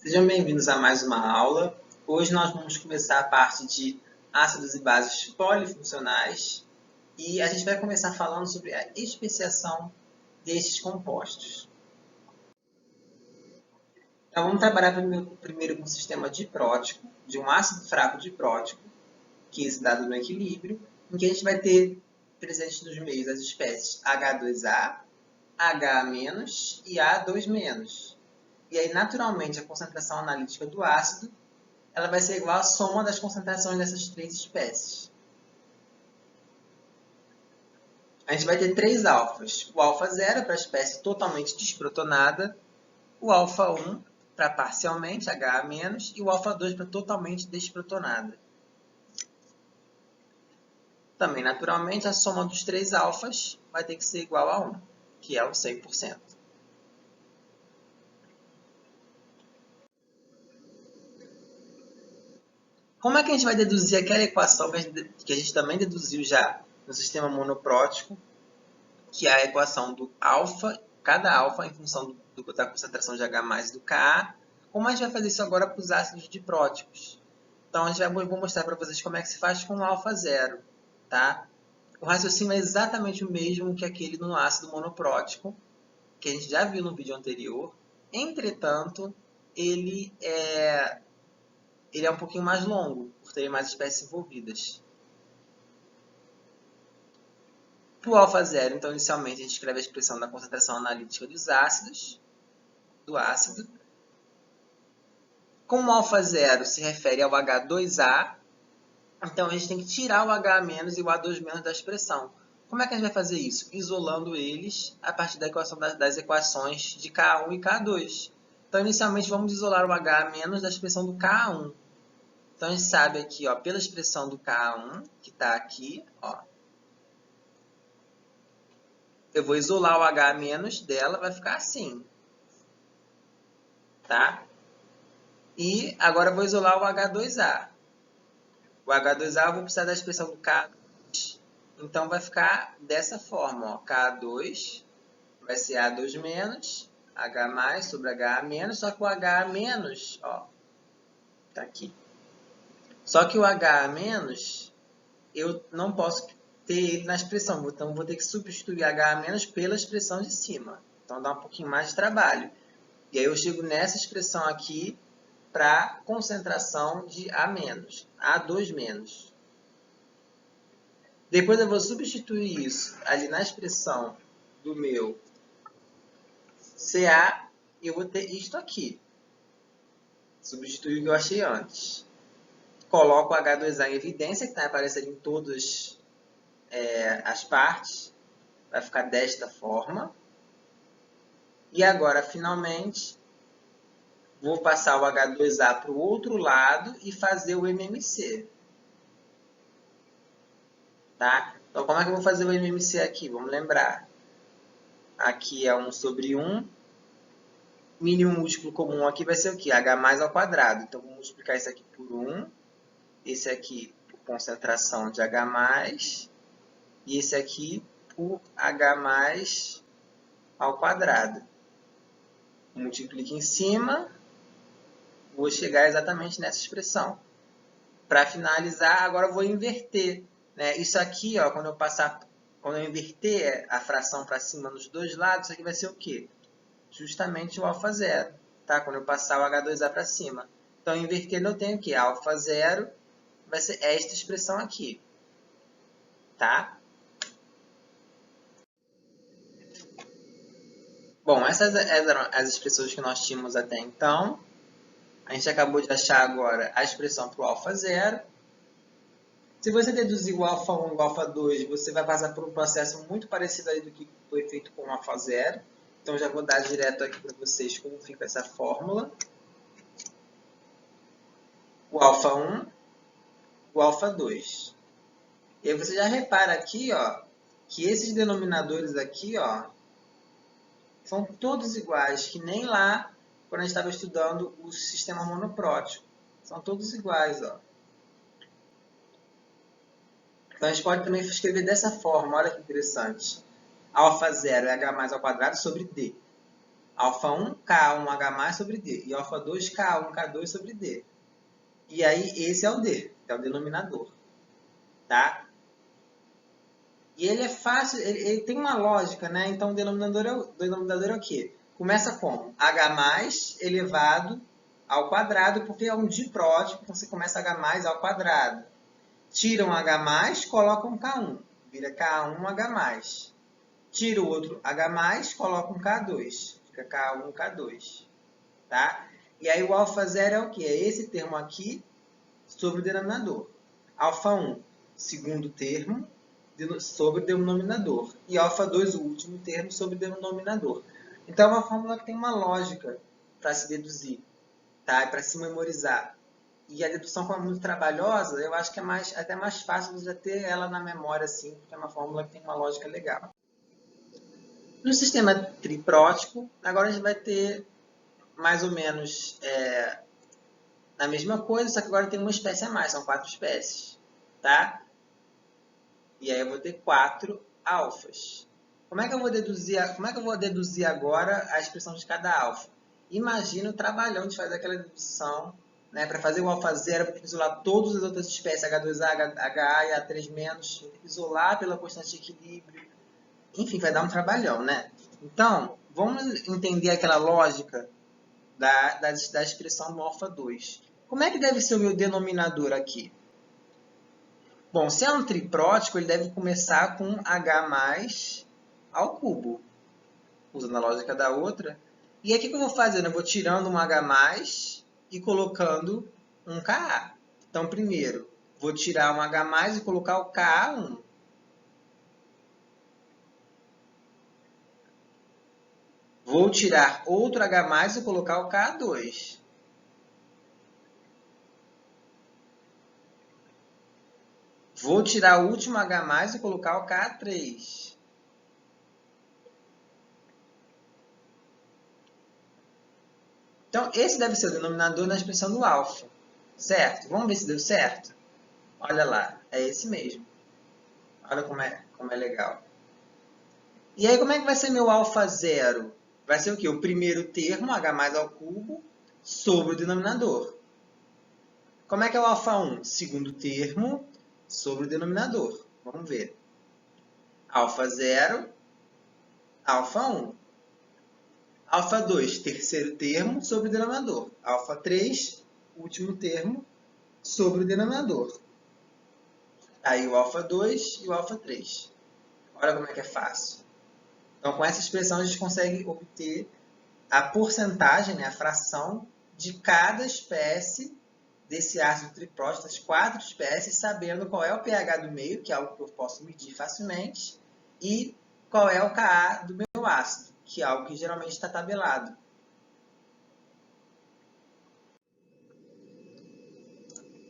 Sejam bem-vindos a mais uma aula. Hoje nós vamos começar a parte de ácidos e bases polifuncionais e a gente vai começar falando sobre a especiação desses compostos. Então vamos trabalhar primeiro com o sistema diprótico, de um ácido fraco diprótico, que é dado no equilíbrio, em que a gente vai ter presentes nos meios as espécies H2A, H- e A2-. E aí, naturalmente, a concentração analítica do ácido ela vai ser igual à soma das concentrações dessas três espécies. A gente vai ter três alfas. O alfa 0 para a espécie totalmente desprotonada, o alfa 1 para parcialmente, H-, e o alfa 2 para totalmente desprotonada. Também, naturalmente, a soma dos três alfas vai ter que ser igual a 1, que é o 100%. Como é que a gente vai deduzir aquela equação que a gente também deduziu já no sistema monoprótico, que é a equação do alfa, cada alfa em função da concentração de H+ e do Ka? Como a gente vai fazer isso agora para os ácidos dipróticos? Então, vou mostrar para vocês como é que se faz com o alfa 0. Tá? O raciocínio é exatamente o mesmo que aquele no ácido monoprótico, que a gente já viu no vídeo anterior. Entretanto, ele é um pouquinho mais longo, por ter mais espécies envolvidas. Para o alfa 0, então, inicialmente, a gente escreve a expressão da concentração analítica dos ácidos, do ácido. Como o alfa 0 se refere ao H2A, então a gente tem que tirar o H- e o A2- da expressão. Como é que a gente vai fazer isso? Isolando eles a partir da equação das equações de K1 e K2. Então, inicialmente, vamos isolar o H- da expressão do K1. Então, a gente sabe aqui, ó, pela expressão do K1, que está aqui, ó, eu vou isolar o H- dela, vai ficar assim. Tá? E agora eu vou isolar o H2A. O H2A eu vou precisar da expressão do K2. Então, vai ficar dessa forma. Ó. K2 vai ser A2-, H+ sobre H-, só que o H-, ó, tá aqui. Só que o H-, eu não posso ter ele na expressão. Então, vou ter que substituir H- pela expressão de cima. Então, dá um pouquinho mais de trabalho. E aí eu chego nessa expressão aqui para concentração de A-, A2-. Depois eu vou substituir isso ali na expressão do meu Ca e eu vou ter isto aqui. Substituir o que eu achei antes. Coloco o H2A em evidência, que está aparecendo em todas as partes. Vai ficar desta forma. E agora, finalmente, vou passar o H2A para o outro lado e fazer o MMC. Tá? Então, como é que eu vou fazer o MMC aqui? Vamos lembrar. Aqui é 1 sobre 1. Mínimo múltiplo comum aqui vai ser o quê? H+ ao quadrado. Então, vou multiplicar isso aqui por 1. Esse aqui por concentração de H+. E esse aqui por H+ ao quadrado. Multiplico em cima. Vou chegar exatamente nessa expressão. Para finalizar, agora eu vou inverter. Né? Isso aqui, ó, quando eu inverter a fração para cima nos dois lados, isso aqui vai ser o quê? Justamente o alfa 0. Tá? Quando eu passar o H2A para cima. Então, invertendo, eu tenho o quê? Alfa 0 vai ser esta expressão aqui. Tá? Bom, essas eram as expressões que nós tínhamos até então. A gente acabou de achar agora a expressão para o alfa 0. Se você deduzir o alfa 1 e o alfa 2, você vai passar por um processo muito parecido aí do que foi feito com o alfa 0. Então, já vou dar direto aqui para vocês como fica essa fórmula. O alfa 1, o alfa 2. E aí você já repara aqui, ó, que esses denominadores aqui, ó, são todos iguais, que nem lá quando a gente estava estudando o sistema monoprótico. São todos iguais, ó. Então, a gente pode também escrever dessa forma, olha que interessante. Alfa 0 é H+ ao quadrado sobre D. Alfa 1, K1H+, sobre D. E alfa 2, K1, K2 sobre D. E aí, esse é o D, que é o denominador. Tá? E ele é fácil, ele tem uma lógica, né? Então, o denominador é o quê? Começa com H+ elevado ao quadrado, porque é um diprótipo, então você começa H+ ao quadrado. Tira um H+, coloca um K1, vira K1H+. Tira o outro H+, coloca um K2, fica K1, K2. Tá? E aí o alfa zero é o quê? É esse termo aqui sobre o denominador. Alfa 1, segundo termo, sobre o denominador. E alfa 2, o último termo, sobre o denominador. Então, é uma fórmula que tem uma lógica para se deduzir, tá? Para se memorizar. E a dedução, como é muito trabalhosa, eu acho que é até mais fácil de já ter ela na memória, assim, porque é uma fórmula que tem uma lógica legal. No sistema triprótico, agora a gente vai ter mais ou menos a mesma coisa, só que agora tem uma espécie a mais, são 4 espécies, tá? E aí eu vou ter 4 alfas. Como é que eu vou deduzir agora a expressão de cada alfa? Imagina o trabalhão de fazer aquela dedução, né? Para fazer o alfa zero, vou ter que isolar todas as outras espécies, H2A, HA e A3-, vou ter que isolar pela constante de equilíbrio. Enfim, vai dar um trabalhão, né? Então, vamos entender aquela lógica da expressão do alfa 2. Como é que deve ser o meu denominador aqui? Bom, se é um triprótico, ele deve começar com H+ ao cubo, usando a lógica da outra. E aí, o que eu vou fazendo? Eu vou tirando um H+ e colocando um Ka. Então, primeiro, vou tirar um H+ e colocar o Ka1. Vou tirar outro H+ e colocar o Ka2. Vou tirar o último H+ e colocar o Ka3. Então, esse deve ser o denominador na expressão do alfa, certo? Vamos ver se deu certo? Olha lá, é esse mesmo. Olha como é legal. E aí, como é que vai ser meu alfa zero? Vai ser o quê? O primeiro termo, H+ ao cubo, sobre o denominador. Como é que é o alfa 1? Segundo termo, sobre o denominador. Vamos ver. Alfa zero, alfa 1. Alfa 2, terceiro termo, sobre o denominador. Alfa 3, último termo, sobre o denominador. Aí o alfa 2 e o alfa 3. Olha como é que é fácil. Então, com essa expressão, a gente consegue obter a porcentagem, né, a fração de cada espécie desse ácido triprótico, das 4 espécies, sabendo qual é o pH do meio, que é algo que eu posso medir facilmente, e qual é o Ka do meu ácido, que é algo que geralmente está tabelado.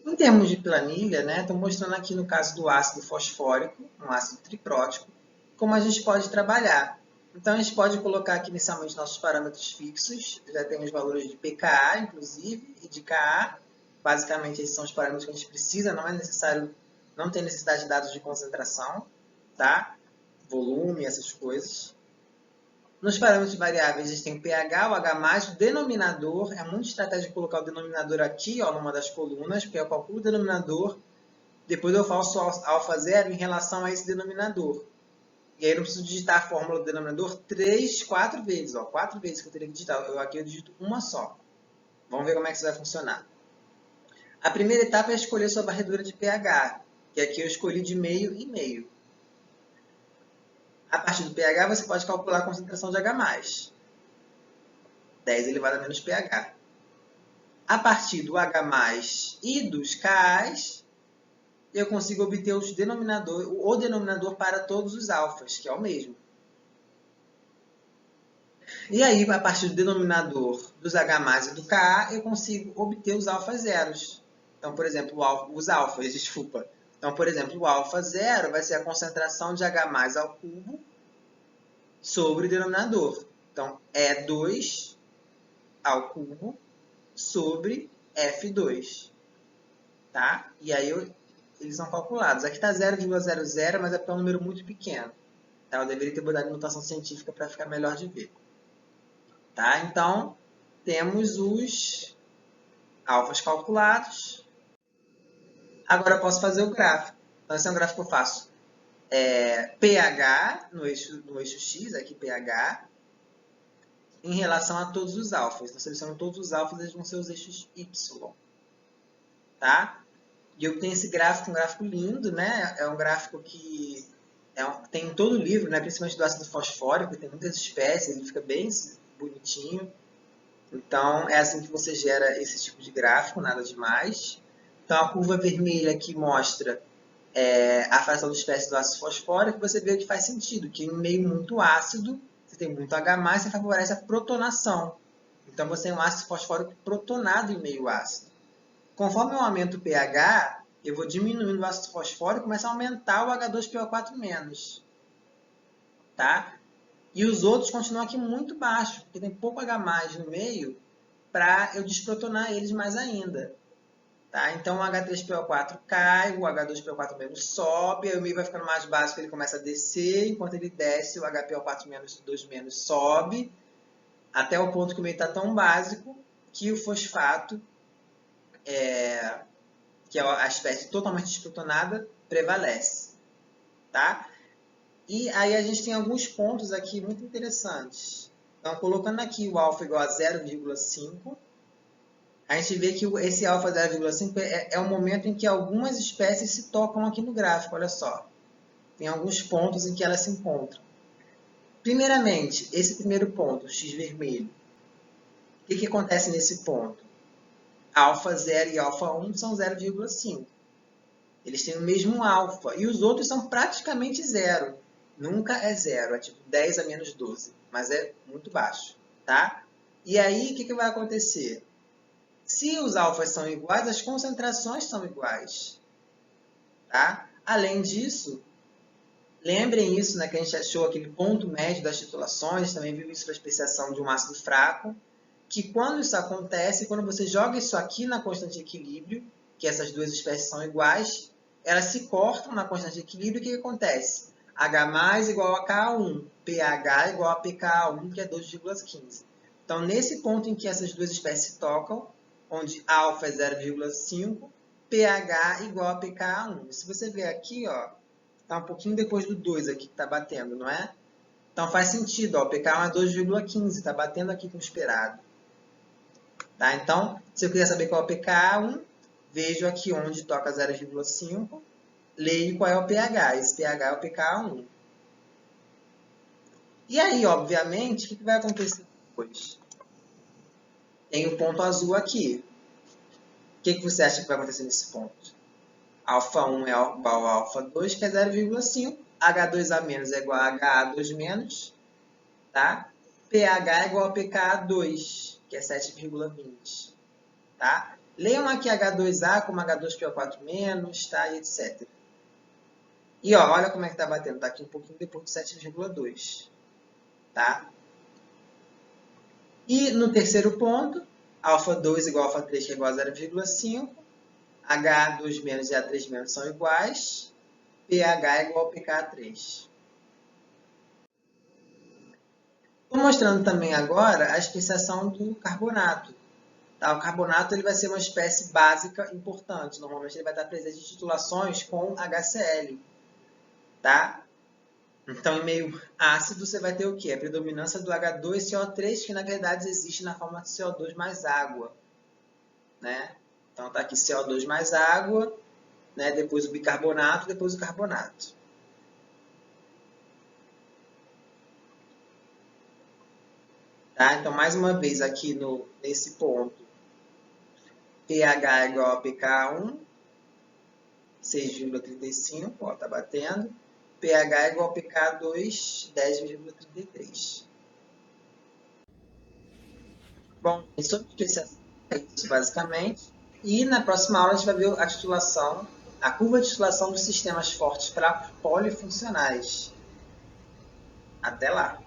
Em termos de planilha, né, estou mostrando aqui no caso do ácido fosfórico, um ácido triprótico, como a gente pode trabalhar. Então, a gente pode colocar aqui inicialmente nossos parâmetros fixos, já tem os valores de pKa, inclusive, e de Ka. Basicamente, esses são os parâmetros que a gente precisa, não tem necessidade de dados de concentração, tá? Volume, essas coisas. Nos parâmetros variáveis, a gente tem o pH, o H+, o denominador. É muito estratégico colocar o denominador aqui, ó, numa das colunas, porque eu calculo o denominador, depois eu faço alfa zero em relação a esse denominador. E aí eu não preciso digitar a fórmula do denominador 4 vezes. Ó, 4 vezes que eu teria que digitar. Aqui eu digito uma só. Vamos ver como é que isso vai funcionar. A primeira etapa é escolher sua varredura de pH, que aqui eu escolhi de meio em meio. A partir do pH, você pode calcular a concentração de H+. 10 elevado a menos pH. A partir do H+, e dos Kas, eu consigo obter o denominador para todos os alfas, que é o mesmo. E aí, a partir do denominador dos H+, e do Ka, eu consigo obter os alfa zeros. Então, por exemplo, os alfas, desculpa. Então, por exemplo, o alfa zero vai ser a concentração de H+ ao cubo sobre o denominador. Então, E2 ao cubo sobre F2. Tá? E aí eles são calculados. Aqui está 0,00, mas é porque é um número muito pequeno. Tá? Eu deveria ter botado em notação científica para ficar melhor de ver. Tá? Então, temos os alfas calculados. Agora eu posso fazer o gráfico. Então, esse é um gráfico que eu faço. pH no eixo X, aqui pH, em relação a todos os alfas. Então, seleciono todos os alfas, eles vão ser os eixos Y. Tá? E eu tenho esse gráfico, um gráfico lindo, né? É um gráfico que tem em todo o livro, né? Principalmente do ácido fosfórico, tem muitas espécies, ele fica bem bonitinho. Então, é assim que você gera esse tipo de gráfico, nada demais. Então, a curva vermelha aqui mostra a fração de espécies do ácido fosfórico, você vê que faz sentido, que em meio muito ácido, você tem muito H+, você favorece a protonação. Então, você tem um ácido fosfórico protonado em meio ácido. Conforme eu aumento o pH, eu vou diminuindo o ácido fosfórico e começa a aumentar o H2PO4-. Tá? E os outros continuam aqui muito baixos, porque tem pouco H+ no meio para eu desprotonar eles mais ainda. Tá? Então o H3PO4 cai, o H2PO4- sobe, aí o meio vai ficando mais básico, ele começa a descer, enquanto ele desce, o HPO4-2- sobe, até o ponto que o meio está tão básico que o fosfato, que é a espécie totalmente desprotonada, prevalece. Tá? E aí a gente tem alguns pontos aqui muito interessantes. Então, colocando aqui o alfa igual a 0,5, a gente vê que esse alfa 0,5 é o momento em que algumas espécies se tocam aqui no gráfico, olha só. Tem alguns pontos em que elas se encontram. Primeiramente, esse primeiro ponto, x vermelho. O que acontece nesse ponto? Alfa 0 e alfa 1 são 0,5. Eles têm o mesmo alfa. E os outros são praticamente zero. Nunca é zero, é tipo 10 a menos 12. Mas é muito baixo. Tá? E aí, o que vai acontecer? Se os alfas são iguais, as concentrações são iguais. Tá? Além disso, lembrem isso, né, que a gente achou aquele ponto médio das titulações, também viu isso para a especiação de um ácido fraco, que quando isso acontece, quando você joga isso aqui na constante de equilíbrio, que essas duas espécies são iguais, elas se cortam na constante de equilíbrio, e o que acontece? H+ igual a Ka1, pH igual a pKa1, que é 2,15. Então, nesse ponto em que essas duas espécies se tocam, onde alfa é 0,5, pH igual a pKa1. Se você ver aqui, está um pouquinho depois do 2 aqui que está batendo, não é? Então faz sentido, ó, o pKa1 é 2,15, está batendo aqui com o esperado. Tá? Então, se eu quiser saber qual é o pKa1, vejo aqui onde toca 0,5, leio qual é o pH. Esse pH é o pKa1. E aí, obviamente, o que vai acontecer depois? Tem o ponto azul aqui. O que você acha que vai acontecer nesse ponto? Alfa 1 é igual a alfa 2, que é 0,5. H2A- é igual a HA2-. Tá? pH é igual a pKa2, que é 7,20. Tá? Leiam aqui H2A como H2PO4-, tá? E etc. E olha como é que está batendo. Está aqui um pouquinho depois de 7,2. Tá? E no terceiro ponto, alfa 2 igual a alfa 3, que é igual a 0,5. H2- e A3- são iguais. pH é igual a pKa3. Estou mostrando também agora a especiação do carbonato. Tá? O carbonato ele vai ser uma espécie básica importante. Normalmente ele vai estar presente em titulações com HCl. Tá? Então, em meio ácido, você vai ter o quê? A predominância do H2CO3, que na verdade existe na forma de CO2 mais água. Né? Então, está aqui CO2 mais água, né? Depois o bicarbonato, depois o carbonato. Tá? Então, mais uma vez, aqui nesse ponto, pH é igual a pKa1, 6,35, está batendo. pH é igual a pKa2, 10,33. Bom, sobre especiação, é isso basicamente. E na próxima aula a gente vai ver a titulação, a curva de titulação dos sistemas fortes fracos polifuncionais. Até lá!